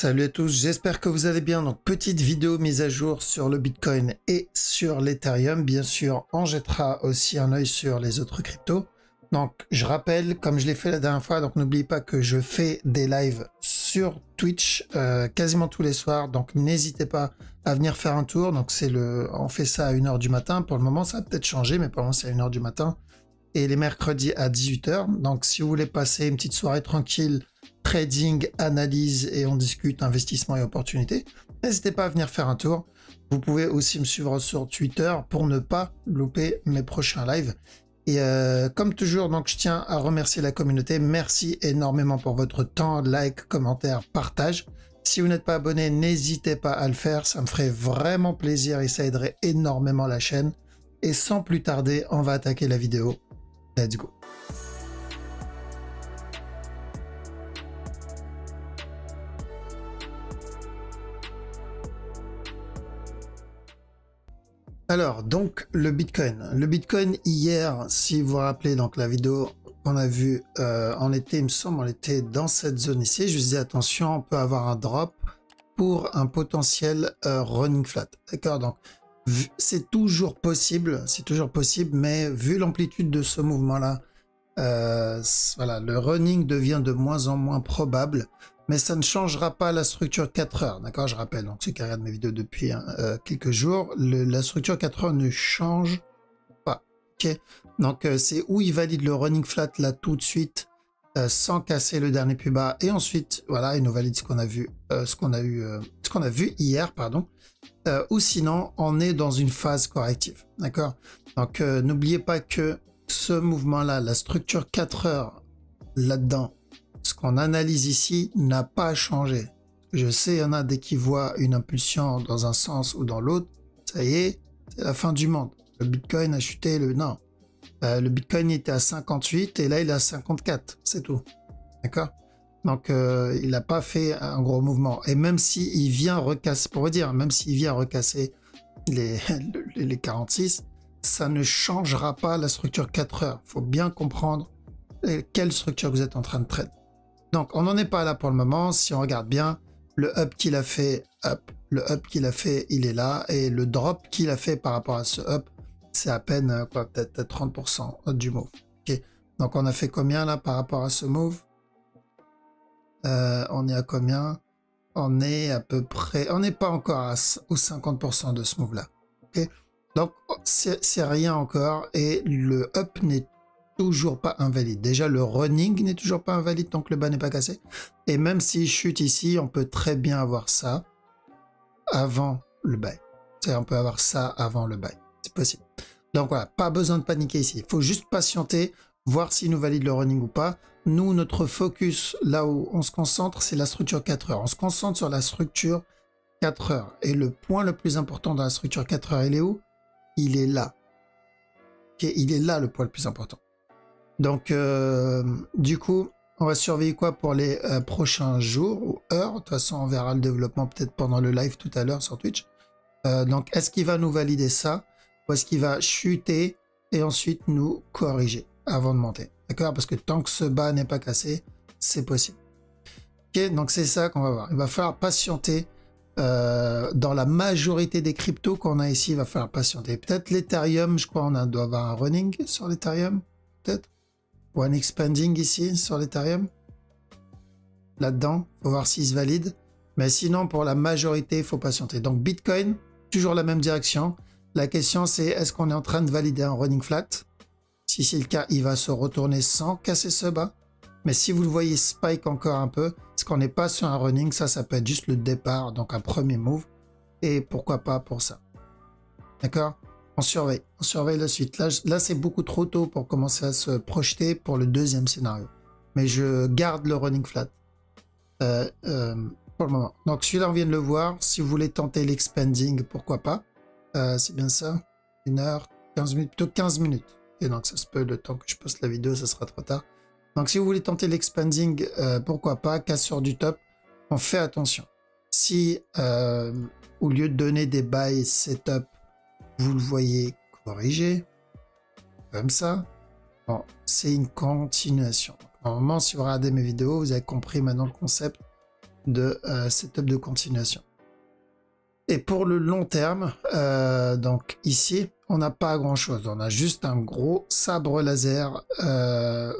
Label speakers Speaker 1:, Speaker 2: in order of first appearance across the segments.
Speaker 1: Salut à tous, j'espère que vous allez bien. Donc petite vidéo mise à jour sur le Bitcoin et sur l'Ethereum. Bien sûr, on jettera aussi un œil sur les autres cryptos. Donc je rappelle, comme je l'ai fait la dernière fois, donc n'oubliez pas que je fais des lives sur Twitch quasiment tous les soirs. Donc n'hésitez pas à venir faire un tour. Donc on fait ça à 1h du matin. Pour le moment, ça a peut-être changé, mais pour le moment, c'est à 1h du matin. Et les mercredis à 18h. Donc si vous voulez passer une petite soirée tranquille, trading, analyse et on discute investissement et opportunités, n'hésitez pas à venir faire un tour. Vous pouvez aussi me suivre sur Twitter pour ne pas louper mes prochains lives. Et comme toujours, donc je tiens à remercier la communauté. Merci énormément pour votre temps, like, commentaire, partage. Si vous n'êtes pas abonné, n'hésitez pas à le faire. Ça me ferait vraiment plaisir et ça aiderait énormément la chaîne. Et sans plus tarder, on va attaquer la vidéo. Let's go. Alors, donc, le Bitcoin. Le Bitcoin, hier, si vous vous rappelez, donc la vidéo qu'on a vue, on était, il me semble, on était dans cette zone ici. Je disais, attention, on peut avoir un drop pour un potentiel running flat. D'accord? Donc, c'est toujours possible, mais vu l'amplitude de ce mouvement-là, voilà, le running devient de moins en moins probable. Mais ça ne changera pas la structure 4 heures, d'accord? Je rappelle, donc ceux qui regardent mes vidéos depuis quelques jours, la structure 4 heures ne change pas, ok? Donc c'est où il valide le running flat là tout de suite, sans casser le dernier plus bas, et ensuite, voilà, il nous valide ce qu'on a vu, ce qu'on a vu hier, pardon, ou sinon, on est dans une phase corrective, d'accord? Donc n'oubliez pas que ce mouvement-là, la structure 4 heures là-dedans, ce qu'on analyse ici n'a pas changé. Je sais, il y en a dès qu'ils voient une impulsion dans un sens ou dans l'autre, ça y est, c'est la fin du monde. Le Bitcoin a chuté, non. Le Bitcoin était à 58 et là il est à 54, c'est tout. D'accord? Donc il n'a pas fait un gros mouvement. Et même s'il vient recasser, pour vous dire, même s'il vient recasser les 46, ça ne changera pas la structure 4 heures. Il faut bien comprendre quelle structure vous êtes en train de traiter. Donc, on n'en est pas là pour le moment. Si on regarde bien, le up qu'il a fait, il est là. Et le drop qu'il a fait par rapport à ce up, c'est à peine, quoi, peut-être 30% du move. Okay. Donc, on a fait combien là par rapport à ce move? On est à combien? On est à peu près, on n'est pas encore aux 50% de ce move-là. Okay. Donc, c'est rien encore. Et le up n'est toujours pas invalide. Déjà, le running n'est toujours pas invalide tant que le bas n'est pas cassé. Et même s'il chute ici, on peut très bien avoir ça avant le buy. On peut avoir ça avant le buy. C'est possible. Donc voilà, pas besoin de paniquer ici. Il faut juste patienter, voir s'il nous valide le running ou pas. Nous, notre focus, là où on se concentre, c'est la structure 4 heures. On se concentre sur la structure 4 heures. Et le point le plus important dans la structure 4 heures, il est où? Il est là. Okay, il est là le point le plus important. Donc, du coup, on va surveiller quoi pour les prochains jours ou heures. De toute façon, on verra le développement peut-être pendant le live tout à l'heure sur Twitch. Donc, est-ce qu'il va nous valider ça ou est-ce qu'il va chuter et ensuite nous corriger avant de monter? D'accord? Parce que tant que ce bas n'est pas cassé, c'est possible. Ok, donc c'est ça qu'on va voir. Il va falloir patienter. Dans la majorité des cryptos qu'on a ici, il va falloir patienter. Peut-être l'Ethereum, je crois on doit avoir un running sur l'Ethereum, peut-être. Ou un expanding ici sur l'Ethereum. Là-dedans, il faut voir s'il se valide. Mais sinon, pour la majorité, il faut patienter. Donc Bitcoin, toujours la même direction. La question, c'est est-ce qu'on est en train de valider un running flat? Si c'est le cas, il va se retourner sans casser ce bas. Mais si vous le voyez spike encore un peu, c'est qu'on n'est pas sur un running. Ça peut être juste le départ, donc un premier move. Et pourquoi pas pour ça. D'accord? On surveille la suite. Là c'est beaucoup trop tôt pour commencer à se projeter pour le deuxième scénario. Mais je garde le running flat pour le moment. Donc celui-là, on vient de le voir. Si vous voulez tenter l'expanding, pourquoi pas. C'est bien ça. 1 heure, 15 minutes, plutôt 15 minutes. Et donc ça se peut, le temps que je poste la vidéo, ça sera trop tard. Donc si vous voulez tenter l'expanding, pourquoi pas. Cassure du top. On fait attention. Si au lieu de donner des buys setup, vous le voyez corriger, comme ça, bon, c'est une continuation. Normalement, si vous regardez mes vidéos, vous avez compris maintenant le concept. de setup de continuation. Et pour le long terme, donc ici, on n'a pas grand chose. On a juste un gros sabre laser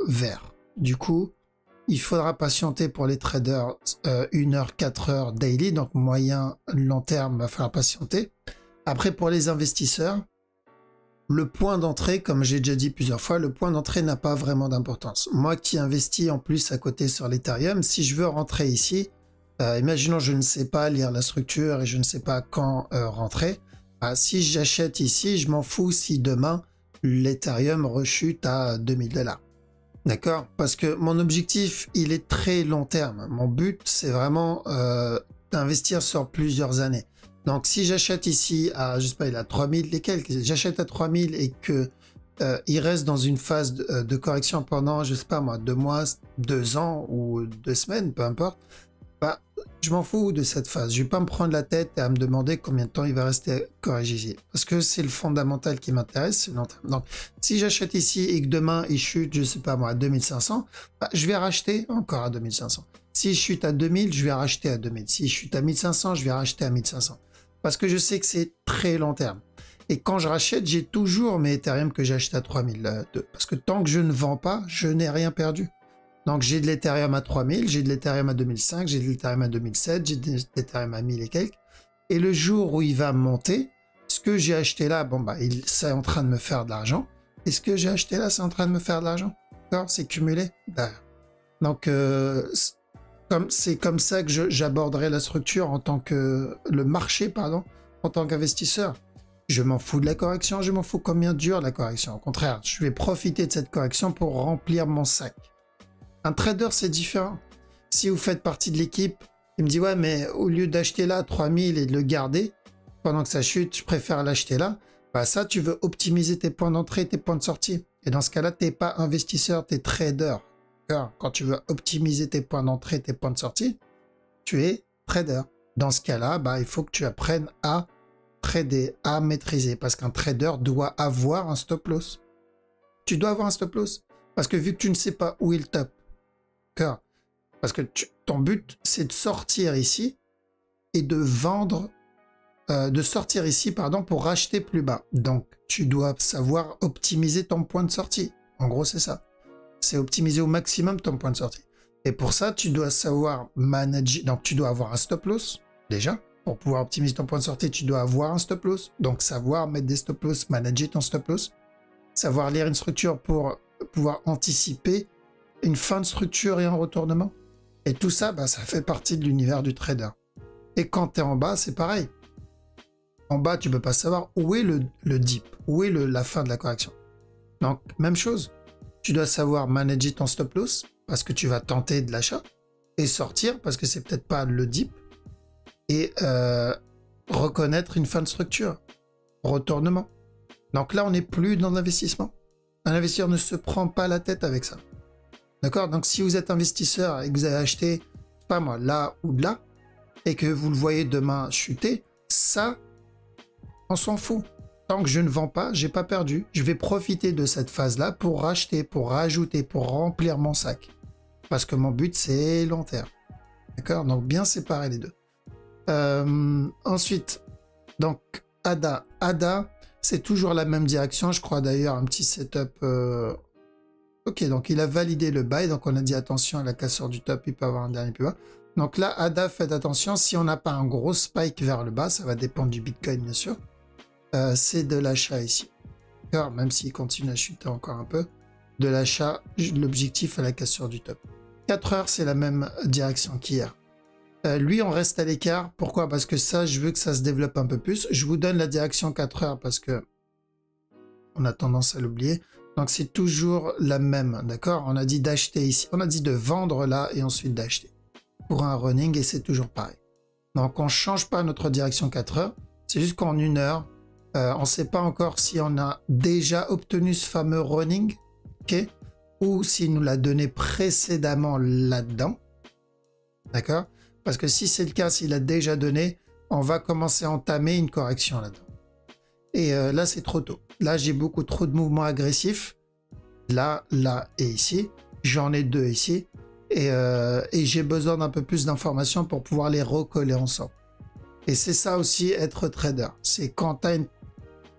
Speaker 1: vert. Du coup, il faudra patienter pour les traders 1 heure, 4 heures daily. Donc moyen, long terme, il va falloir patienter. Après, pour les investisseurs, le point d'entrée, comme j'ai déjà dit plusieurs fois, le point d'entrée n'a pas vraiment d'importance. Moi qui investis en plus à côté sur l'Ethereum, si je veux rentrer ici, imaginons je ne sais pas lire la structure et je ne sais pas quand rentrer, si j'achète ici, je m'en fous si demain l'Ethereum rechute à 2000 $. D'accord? Parce que mon objectif, il est très long terme. Mon but, c'est vraiment d'investir sur plusieurs années. Donc si j'achète ici à, je sais pas, il a 3000 et quelques, j'achète à 3000 et que il reste dans une phase de correction pendant, je sais pas moi, 2 mois, 2 ans ou 2 semaines, peu importe, bah, je m'en fous de cette phase. Je vais pas me prendre la tête et à me demander combien de temps il va rester corrigé ici. Parce que c'est le fondamental qui m'intéresse, c'est long terme. Donc, si j'achète ici et que demain il chute, je sais pas moi, à 2500, bah, je vais racheter encore à 2500. Si je chute à 2000, je vais racheter à 2000. Si je chute à 1500, je vais racheter à 1500. Parce que je sais que c'est très long terme. Et quand je rachète, j'ai toujours mes Ethereum que j'ai acheté à 3000. Parce que tant que je ne vends pas, je n'ai rien perdu. Donc j'ai de l'Ethereum à 3000, j'ai de l'Ethereum à 2005, j'ai de l'Ethereum à 2007, j'ai de l'Ethereum à 1000 et quelques. Et le jour où il va monter, ce que j'ai acheté là, bon bah, c'est en train de me faire de l'argent. Et ce que j'ai acheté là, c'est en train de me faire de l'argent. D'accord? C'est cumulé. Donc c'est comme ça que j'aborderai la structure en tant que le marché, pardon, en tant qu'investisseur. Je m'en fous de la correction, je m'en fous combien dure la correction. Au contraire, je vais profiter de cette correction pour remplir mon sac. Un trader, c'est différent. Si vous faites partie de l'équipe, il me dit ouais, mais au lieu d'acheter là 3000 et de le garder pendant que ça chute, je préfère l'acheter là. Bah ça, tu veux optimiser tes points d'entrée et tes points de sortie. Et dans ce cas-là, tu n'es pas investisseur, tu es trader. Quand tu veux optimiser tes points d'entrée et tes points de sortie, tu es trader. Dans ce cas-là, bah, il faut que tu apprennes à trader, à maîtriser. Parce qu'un trader doit avoir un stop loss. Tu dois avoir un stop loss. Parce que vu que tu ne sais pas où est le top, parce que ton but, c'est de sortir ici et de vendre, de sortir ici, pardon, pour racheter plus bas. Donc, tu dois savoir optimiser ton point de sortie. En gros, c'est ça. C'est optimiser au maximum ton point de sortie. Et pour ça, tu dois savoir manager. Donc, tu dois avoir un stop loss, déjà. Pour pouvoir optimiser ton point de sortie, tu dois avoir un stop loss. Donc, savoir mettre des stop loss, manager ton stop loss. Savoir lire une structure pour pouvoir anticiper une fin de structure et un retournement. Et tout ça, bah, ça fait partie de l'univers du trader. Et quand tu es en bas, c'est pareil. En bas, tu ne peux pas savoir où est le dip, où est la fin de la correction. Donc, même chose. Tu dois savoir manager ton stop loss parce que tu vas tenter de l'achat et sortir parce que c'est peut-être pas le dip et reconnaître une fin de structure, retournement. Donc là, on n'est plus dans l'investissement. Un investisseur ne se prend pas la tête avec ça. D'accord? Donc si vous êtes investisseur et que vous avez acheté, pas moi, là ou là, et que vous le voyez demain chuter, ça, on s'en fout. Tant que je ne vends pas, j'ai pas perdu. Je vais profiter de cette phase-là pour racheter, pour rajouter, pour remplir mon sac. Parce que mon but, c'est long terme. D'accord? Donc bien séparer les deux. Ensuite, donc ADA. ADA, c'est toujours la même direction. Je crois d'ailleurs un petit setup... Ok, donc il a validé le buy, donc on a dit attention à la cassure du top, il peut avoir un dernier plus bas. Donc là, ADA, faites attention, si on n'a pas un gros spike vers le bas, ça va dépendre du Bitcoin bien sûr, c'est de l'achat ici. Alors, même s'il continue à chuter encore un peu, de l'achat, l'objectif à la cassure du top. 4 heures, c'est la même direction qu'hier. Lui, on reste à l'écart. Pourquoi? Parce que ça, je veux que ça se développe un peu plus. Je vous donne la direction 4 heures parce que on a tendance à l'oublier. Donc c'est toujours la même, d'accord? On a dit d'acheter ici, on a dit de vendre là et ensuite d'acheter pour un running et c'est toujours pareil. Donc on ne change pas notre direction 4 heures, c'est juste qu'en 1 heure, on ne sait pas encore si on a déjà obtenu ce fameux running, ok? Ou s'il nous l'a donné précédemment là-dedans, d'accord? Parce que si c'est le cas, s'il a déjà donné, on va commencer à entamer une correction là-dedans. Et là, c'est trop tôt. Là, j'ai beaucoup trop de mouvements agressifs. Là, là et ici. J'en ai 2 ici. Et j'ai besoin d'un peu plus d'informations pour pouvoir les recoller ensemble. Et c'est ça aussi être trader. C'est quand tu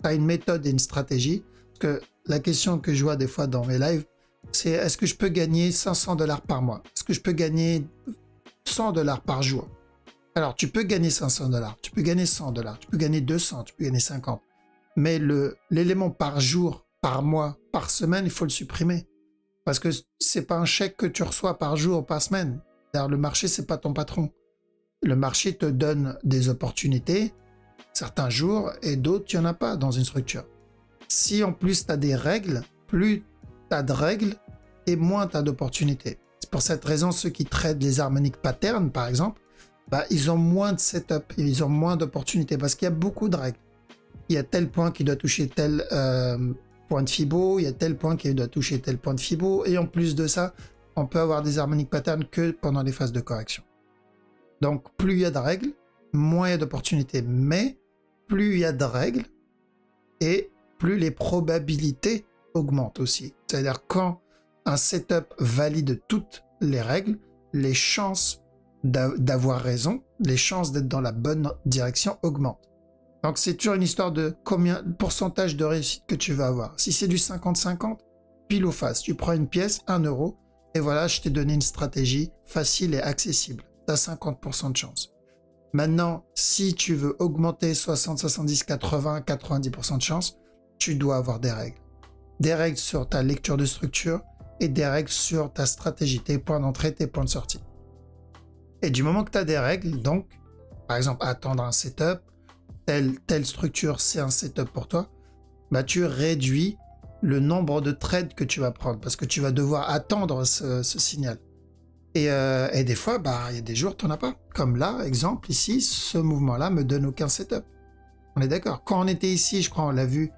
Speaker 1: as une méthode et une stratégie. Parce que la question que je vois des fois dans mes lives, c'est est-ce que je peux gagner 500 $ par mois? Est-ce que je peux gagner 100 $ par jour? Alors, tu peux gagner 500 $, tu peux gagner 100 $, tu peux gagner 200, tu peux gagner 50. Mais l'élément par jour, par mois, par semaine, il faut le supprimer. Parce que c'est pas un chèque que tu reçois par jour ou par semaine. D'ailleurs, le marché, c'est pas ton patron. Le marché te donne des opportunités certains jours et d'autres, il n'y en a pas dans une structure. Si en plus tu as des règles, plus tu as de règles et moins tu as d'opportunités. C'est pour cette raison, ceux qui traitent les harmonic patterns, par exemple, bah, ils ont moins de setup, ils ont moins d'opportunités parce qu'il y a beaucoup de règles. Il y a tel point qui doit toucher tel point de Fibo, il y a tel point qui doit toucher tel point de Fibo, et en plus de ça, on peut avoir des harmonic patterns que pendant les phases de correction. Donc, plus il y a de règles, moins il y a d'opportunités. Mais plus il y a de règles, et plus les probabilités augmentent aussi. C'est-à-dire quand un setup valide toutes les règles, les chances d'avoir raison, les chances d'être dans la bonne direction augmentent. Donc c'est toujours une histoire de combien pourcentage de réussite que tu vas avoir. Si c'est du 50-50, pile ou face. Tu prends une pièce, 1 €, et voilà, je t'ai donné une stratégie facile et accessible. Tu as 50% de chance. Maintenant, si tu veux augmenter 60, 70, 80, 90% de chance, tu dois avoir des règles. Des règles sur ta lecture de structure et des règles sur ta stratégie, tes points d'entrée, tes points de sortie. Et du moment que tu as des règles, donc, par exemple, attendre un setup, telle structure, c'est un setup pour toi, bah, tu réduis le nombre de trades que tu vas prendre parce que tu vas devoir attendre ce signal. Et des fois, bah, il y a des jours, tu n'en as pas. Comme là, exemple, ici, ce mouvement-là me donne aucun setup. On est d'accord. Quand on était ici, je crois, on l'a vu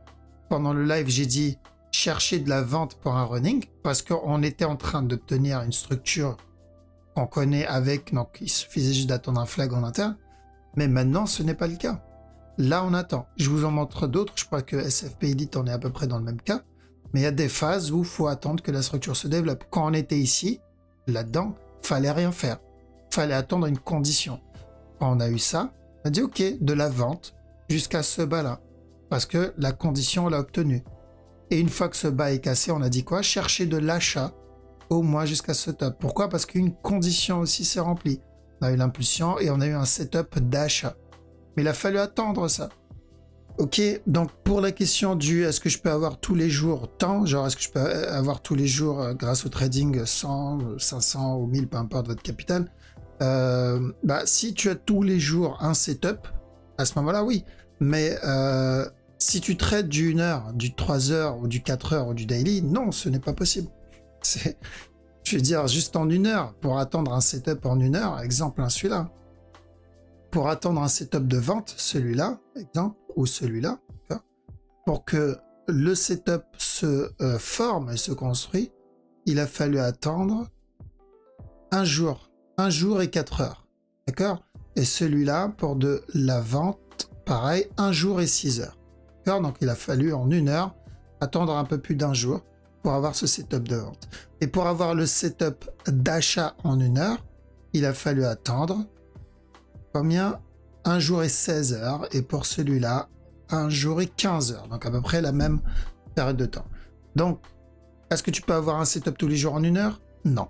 Speaker 1: pendant le live, j'ai dit chercher de la vente pour un running parce qu'on était en train d'obtenir une structure qu'on connaît avec, donc il suffisait juste d'attendre un flag en interne. Mais maintenant, ce n'est pas le cas. Là, on attend. Je vous en montre d'autres. Je crois que SFP Edit, on est à peu près dans le même cas. Mais il y a des phases où il faut attendre que la structure se développe. Quand on était ici, là-dedans, fallait rien faire. Fallait attendre une condition. Quand on a eu ça, on a dit OK, de la vente jusqu'à ce bas-là. Parce que la condition, on l'a obtenue. Et une fois que ce bas est cassé, on a dit quoi? Chercher de l'achat au moins jusqu'à ce top. Pourquoi? Parce qu'une condition aussi s'est remplie. On a eu l'impulsion et on a eu un setup d'achat. Mais il a fallu attendre ça. Ok, donc pour la question du est-ce que je peux avoir tous les jours tant, genre est-ce que je peux avoir tous les jours grâce au trading 100, 500 ou 1000, peu importe votre capital, bah, si tu as tous les jours un setup, à ce moment-là, oui. Mais si tu trades du 1 heure, du 3 heures ou du 4 heures ou du daily, non, ce n'est pas possible. Je veux dire, juste en 1 heure, pour attendre un setup en 1 heure, exemple, celui-là. Pour attendre un setup de vente, celui-là, exemple, ou celui-là, pour que le setup se forme et se construit, il a fallu attendre 1 jour et 4 heures, d'accord? Et celui-là, pour de la vente, pareil, 1 jour et 6 heures, d'accord? Donc il a fallu en 1 heure attendre un peu plus d'1 jour pour avoir ce setup de vente. Et pour avoir le setup d'achat en 1 heure, il a fallu attendre combien? 1 jour et 16 heures, et pour celui-là, 1 jour et 15 heures, donc à peu près la même période de temps. Donc, est-ce que tu peux avoir un setup tous les jours en 1 heure? Non.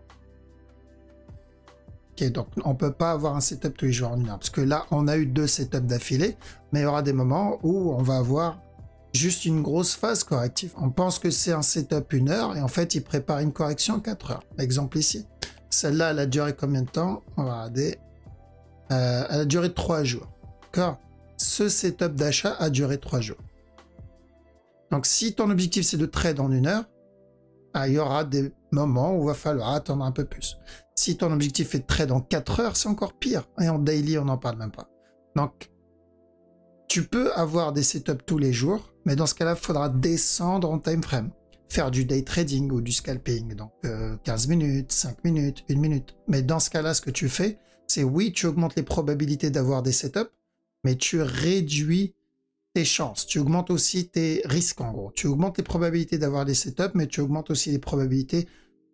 Speaker 1: Ok, donc on ne peut pas avoir un setup tous les jours en 1 heure, parce que là, on a eu 2 setups d'affilée, mais il y aura des moments où on va avoir juste une grosse phase corrective. On pense que c'est un setup 1 heure, et en fait, il prépare une correction 4 heures. Exemple ici. Celle-là, elle a duré combien de temps? On va regarder. Elle a duré 3 jours. D'accord? Ce setup d'achat a duré 3 jours. Donc, si ton objectif, c'est de trade en 1 heure, il y aura des moments où il va falloir attendre un peu plus. Si ton objectif est de trade en 4 heures, c'est encore pire. Et en daily, on n'en parle même pas. Donc, tu peux avoir des setups tous les jours, mais dans ce cas-là, il faudra descendre en time frame. Faire du day trading ou du scalping. Donc, 15 minutes, 5 minutes, 1 minute. Mais dans ce cas-là, ce que tu fais, c'est oui, tu augmentes les probabilités d'avoir des setups, mais tu réduis tes chances. Tu augmentes aussi tes risques, en gros. Tu augmentes les probabilités d'avoir des setups, mais tu augmentes aussi les probabilités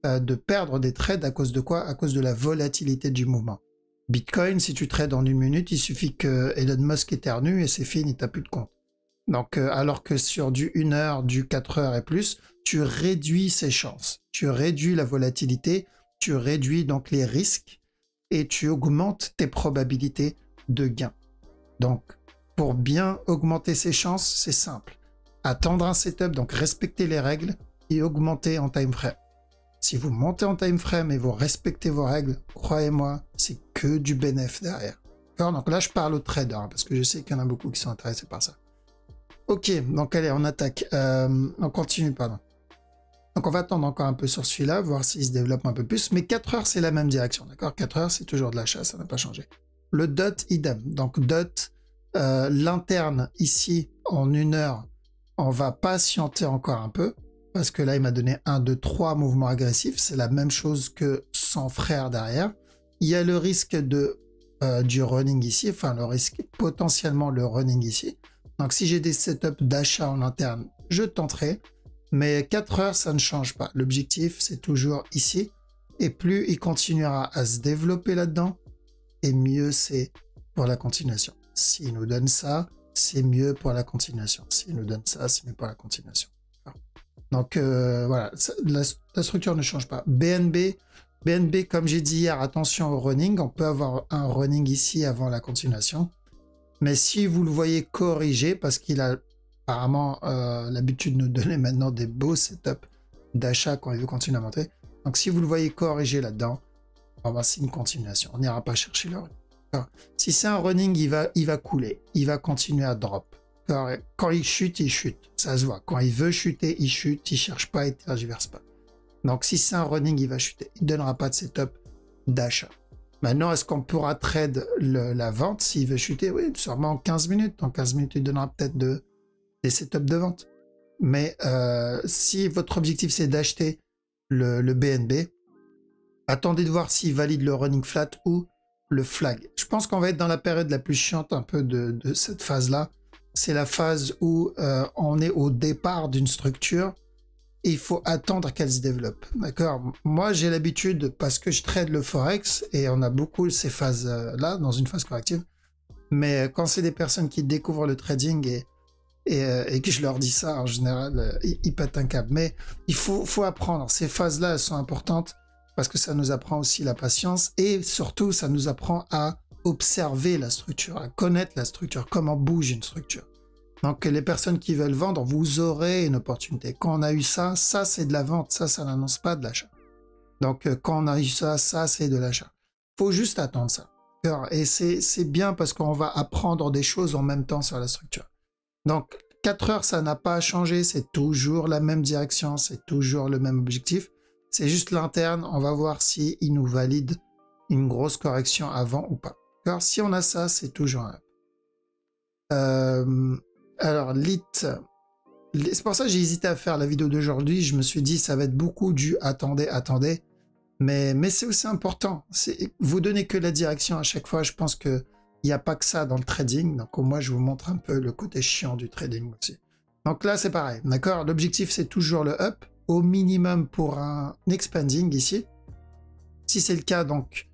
Speaker 1: de perdre des trades à cause de quoi? À cause de la volatilité du mouvement. Bitcoin, si tu trades en 1 minute, il suffit que Elon Musk éternue et c'est fini, t'as plus de compte. Donc, alors que sur du 1 heure, du 4 heures et plus, tu réduis ses chances, tu réduis la volatilité, tu réduis donc les risques et tu augmentes tes probabilités de gain. Donc, pour bien augmenter ses chances, c'est simple. Attendre un setup, donc respecter les règles et augmenter en time frame. Si vous montez en time frame et vous respectez vos règles, croyez-moi, c'est que du bénéfice derrière. Donc là, je parle aux traders, parce que je sais qu'il y en a beaucoup qui sont intéressés par ça. Ok, donc allez, on attaque. On continue, pardon. Donc on va attendre encore un peu sur celui-là, voir s'il se développe un peu plus. Mais 4 heures, c'est la même direction, d'accord? 4 heures, c'est toujours de l'achat, ça n'a pas changé. Le DOT, idem. Donc DOT, l'interne, ici, en 1 heure, on va patienter encore un peu. Parce que là, il m'a donné 1, 2, 3 mouvements agressifs. C'est la même chose que son frère derrière. Il y a le risque du running ici, enfin le risque potentiellement le running ici. Donc si j'ai des setups d'achat en interne, je tenterai. Mais 4 heures, ça ne change pas. L'objectif, c'est toujours ici. Et plus il continuera à se développer là-dedans, et mieux c'est pour la continuation. S'il nous donne ça, c'est mieux pour la continuation. S'il nous donne ça, c'est mieux pour la continuation. Donc voilà, la structure ne change pas. BNB, comme j'ai dit hier, attention au running. On peut avoir un running ici avant la continuation. Mais si vous le voyez corriger, parce qu'il a apparemment l'habitude de nous donner maintenant des beaux setups d'achat quand il veut continuer à monter. Donc si vous le voyez corriger là-dedans, c'est une continuation. On n'ira pas chercher le running. Alors, si c'est un running, il va couler. Il va continuer à drop. Quand il chute, ça se voit. Quand il veut chuter, il chute, il cherche pas, il tergiverse pas. Donc si c'est un running, il va chuter. Il ne donnera pas de setup d'achat. Maintenant, est-ce qu'on pourra trade la vente s'il veut chuter? Oui, sûrement en 15 minutes. En 15 minutes, il donnera peut-être des setups de vente. Mais si votre objectif, c'est d'acheter le BNB, attendez de voir s'il valide le running flat ou le flag. Je pense qu'on va être dans la période la plus chiante un peu de cette phase-là. C'est la phase où on est au départ d'une structure et il faut attendre qu'elle se développe. D'accord? Moi, j'ai l'habitude, parce que je trade le Forex et on a beaucoup ces phases-là, dans une phase corrective. Mais quand c'est des personnes qui découvrent le trading et que je leur dis ça, en général, ils pètent un câble. Mais il faut apprendre. Ces phases-là, elles sont importantes parce que ça nous apprend aussi la patience et surtout, ça nous apprend à observer la structure, à connaître la structure, comment bouge une structure. Donc les personnes qui veulent vendre, vous aurez une opportunité. Quand on a eu ça, ça c'est de la vente, ça n'annonce pas de l'achat. Donc quand on a eu ça, ça c'est de l'achat. Faut juste attendre ça. Et c'est bien parce qu'on va apprendre des choses en même temps sur la structure. Donc 4 heures, ça n'a pas changé, c'est toujours la même direction, c'est toujours le même objectif. C'est juste l'interne, on va voir si il nous valide une grosse correction avant ou pas. Alors, si on a ça, c'est toujours un up. Alors, lit, c'est pour ça que j'ai hésité à faire la vidéo d'aujourd'hui. Je me suis dit, ça va être beaucoup du attendez. Mais c'est aussi important. Vous donnez que la direction à chaque fois. Je pense qu'il n'y a pas que ça dans le trading. Donc, au moins, je vous montre un peu le côté chiant du trading aussi. Donc là, c'est pareil. D'accord? L'objectif, c'est toujours le up, au minimum pour un expanding ici. Si c'est le cas, donc,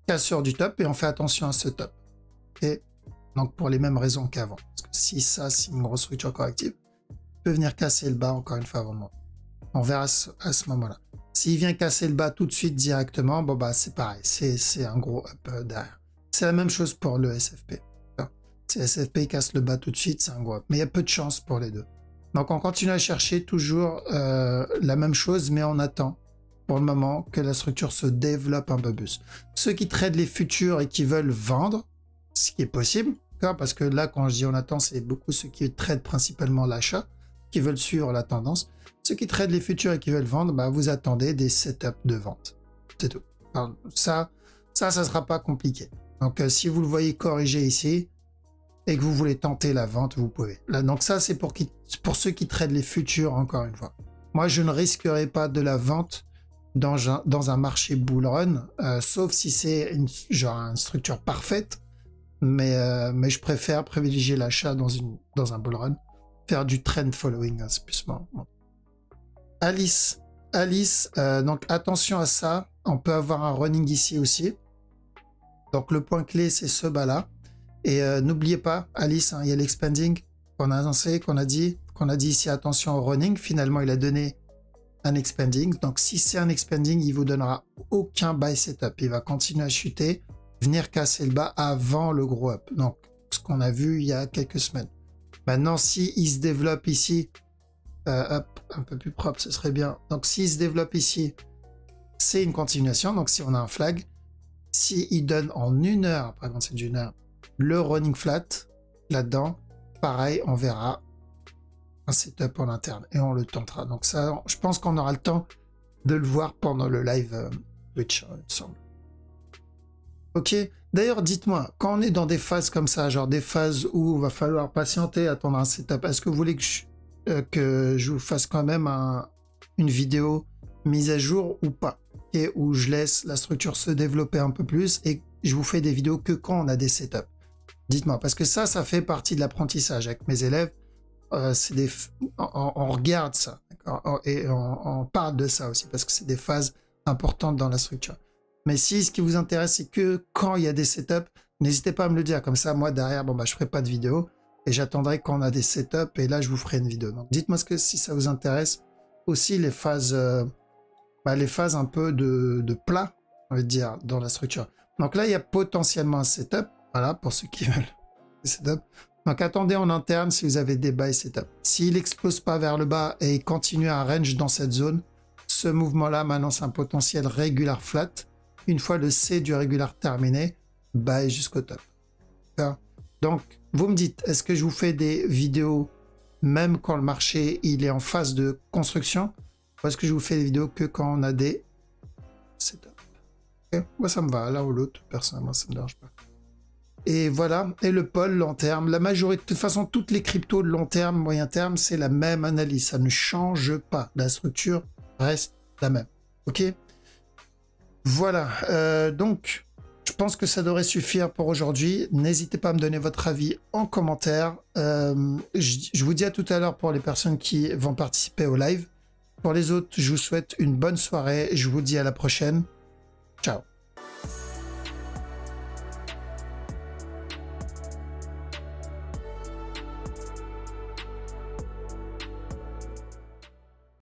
Speaker 1: cassure du top et on fait attention à ce top. Ok? Donc pour les mêmes raisons qu'avant. Parce que si ça, c'est une grosse structure corrective, il peut venir casser le bas encore une fois avant moi. On verra à ce moment-là. S'il vient casser le bas tout de suite directement, bon bah c'est pareil, c'est un gros up derrière. C'est la même chose pour le SFP. Si le SFP casse le bas tout de suite, c'est un gros up. Mais il y a peu de chance pour les deux. Donc on continue à chercher toujours la même chose, mais on attend pour le moment que la structure se développe un peu plus. Ceux qui tradent les futurs et qui veulent vendre, ce qui est possible, parce que là, quand je dis on attend, c'est beaucoup ceux qui tradent principalement l'achat, qui veulent suivre la tendance. Ceux qui tradent les futurs et qui veulent vendre, bah, vous attendez des setups de vente. C'est tout. Alors, ça sera pas compliqué. Donc, si vous le voyez corriger ici et que vous voulez tenter la vente, vous pouvez. Là, donc ça, c'est pour ceux qui tradent les futurs, encore une fois. Moi, je ne risquerai pas de la vente dans un marché bull run, sauf si c'est une structure parfaite. Mais je préfère privilégier l'achat dans un bull run, faire du trend following, c'est plus marrant. Alice, Alice, donc attention à ça. On peut avoir un running ici aussi. Donc le point clé, c'est ce bas-là. Et n'oubliez pas, Alice, hein, il y a l'expanding qu'on a annoncé, qu'on a dit ici attention au running. Finalement, il a donné un expanding. Donc si c'est un expanding, il vous donnera aucun buy setup. Il va continuer à chuter, venir casser le bas avant le gros up. Donc ce qu'on a vu il y a quelques semaines. Maintenant, si il se développe ici, hop, un peu plus propre, ce serait bien. Donc s'il se développe ici, c'est une continuation. Donc si on a un flag, si il donne en 1 heure, par exemple c'est d'une heure, le running flat là-dedans, pareil, on verra un setup en interne et on le tentera. Donc ça, je pense qu'on aura le temps de le voir pendant le live Twitch, il me semble. Ok, d'ailleurs dites-moi, quand on est dans des phases comme ça, genre des phases où il va falloir patienter, attendre un setup, est-ce que vous voulez que je vous fasse quand même une vidéo mise à jour ou pas, et où je laisse la structure se développer un peu plus et je vous fais des vidéos que quand on a des setups? Dites-moi, parce que ça fait partie de l'apprentissage avec mes élèves. On regarde ça, et on parle de ça aussi, parce que c'est des phases importantes dans la structure. Mais si ce qui vous intéresse, c'est que quand il y a des setups, n'hésitez pas à me le dire. Comme ça, moi, derrière, bon, bah, je ferai pas de vidéo et j'attendrai quand on a des setups et là, je vous ferai une vidéo. Donc, dites-moi si ça vous intéresse. Aussi, les phases un peu de plat, on va dire, dans la structure. Donc là, il y a potentiellement un setup. Voilà, pour ceux qui veulent des setups. Donc, attendez en interne si vous avez des buy setup. S'il n'explose pas vers le bas et il continue à range dans cette zone, ce mouvement-là m'annonce un potentiel regular flat. Une fois le C du regular terminé, buy jusqu'au top. Donc, vous me dites, est-ce que je vous fais des vidéos même quand le marché il est en phase de construction, ou est-ce que je vous fais des vidéos que quand on a des setups? Okay. Moi, ça me va, l'un ou l'autre, personnellement, ça me dérange pas. Et voilà, et le pôle long terme, la majorité, de toute façon, toutes les cryptos de long terme, moyen terme, c'est la même analyse, ça ne change pas, la structure reste la même, ok? Voilà, donc je pense que ça devrait suffire pour aujourd'hui. N'hésitez pas à me donner votre avis en commentaire. Je vous dis à tout à l'heure pour les personnes qui vont participer au live. Pour les autres, je vous souhaite une bonne soirée. Je vous dis à la prochaine. Ciao.